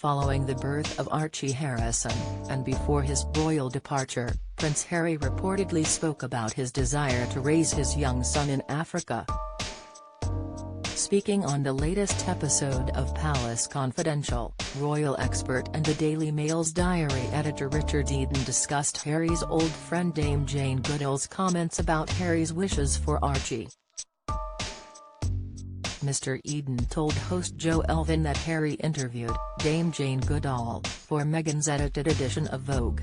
following the birth of Archie Harrison, and before his royal departure, Prince Harry reportedly spoke about his desire to raise his young son in Africa. Speaking on the latest episode of Palace Confidential, royal expert and the Daily Mail's diary editor Richard Eden discussed Harry's old friend Dame Jane Goodall's comments about Harry's wishes for Archie. Mr. Eden told host Joe Elvin that Harry interviewed Dame Jane Goodall for Meghan's edited edition of Vogue.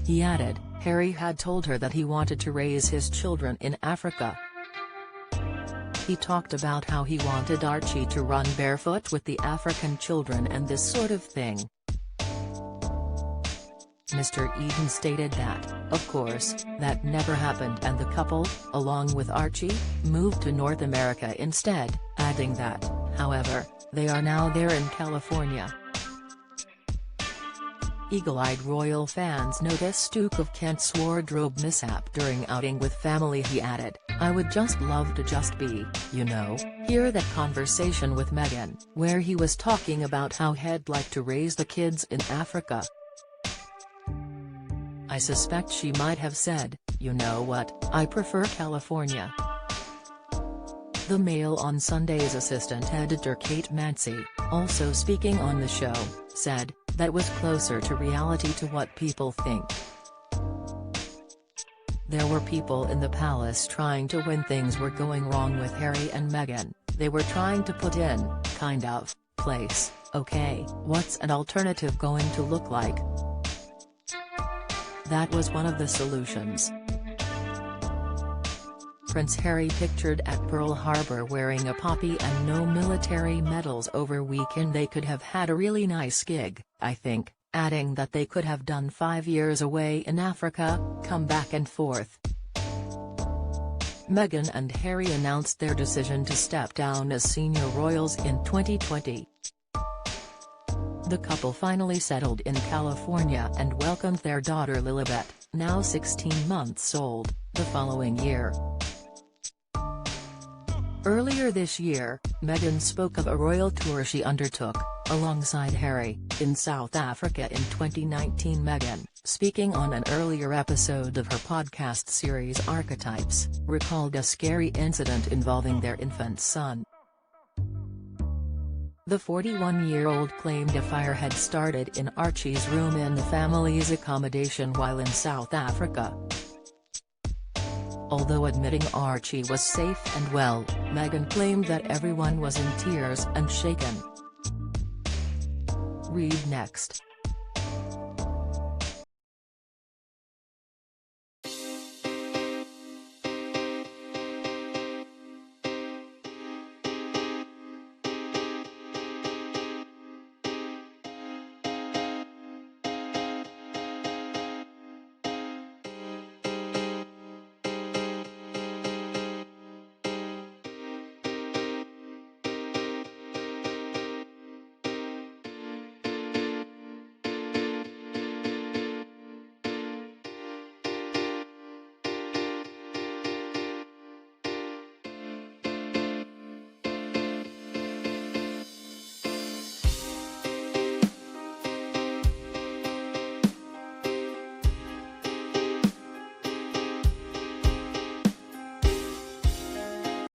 He added, Harry had told her that he wanted to raise his children in Africa. He talked about how he wanted Archie to run barefoot with the African children and this sort of thing. Mr. Eden stated that, of course, that never happened and the couple, along with Archie, moved to North America instead, adding that, however, they are now there in California. Eagle-eyed royal fans noticed Duke of Kent's wardrobe mishap during outing with family. He added, I would just love to just be, hear that conversation with Meghan, where he was talking about how he'd like to raise the kids in Africa. I suspect she might have said, you know what, I prefer California. The Mail on Sunday's assistant editor Kate Mancy, also speaking on the show, said, that was closer to reality to what people think. There were people in the palace trying to when things were going wrong with Harry and Meghan, they were trying to put in, place, okay, what's an alternative going to look like? That was one of the solutions. Prince Harry pictured at Pearl Harbor wearing a poppy and no military medals over weekend. They could have had a really nice gig, I think, adding that they could have done 5 years away in Africa, come back and forth. Meghan and Harry announced their decision to step down as senior royals in 2020. The couple finally settled in California and welcomed their daughter Lilibet, now 16 months old, the following year. Earlier this year, Meghan spoke of a royal tour she undertook, alongside Harry, in South Africa in 2019. Meghan, speaking on an earlier episode of her podcast series Archetypes, recalled a scary incident involving their infant son. The 41-year-old claimed a fire had started in Archie's room in the family's accommodation while in South Africa. Although admitting Archie was safe and well, Meghan claimed that everyone was in tears and shaken. Read next.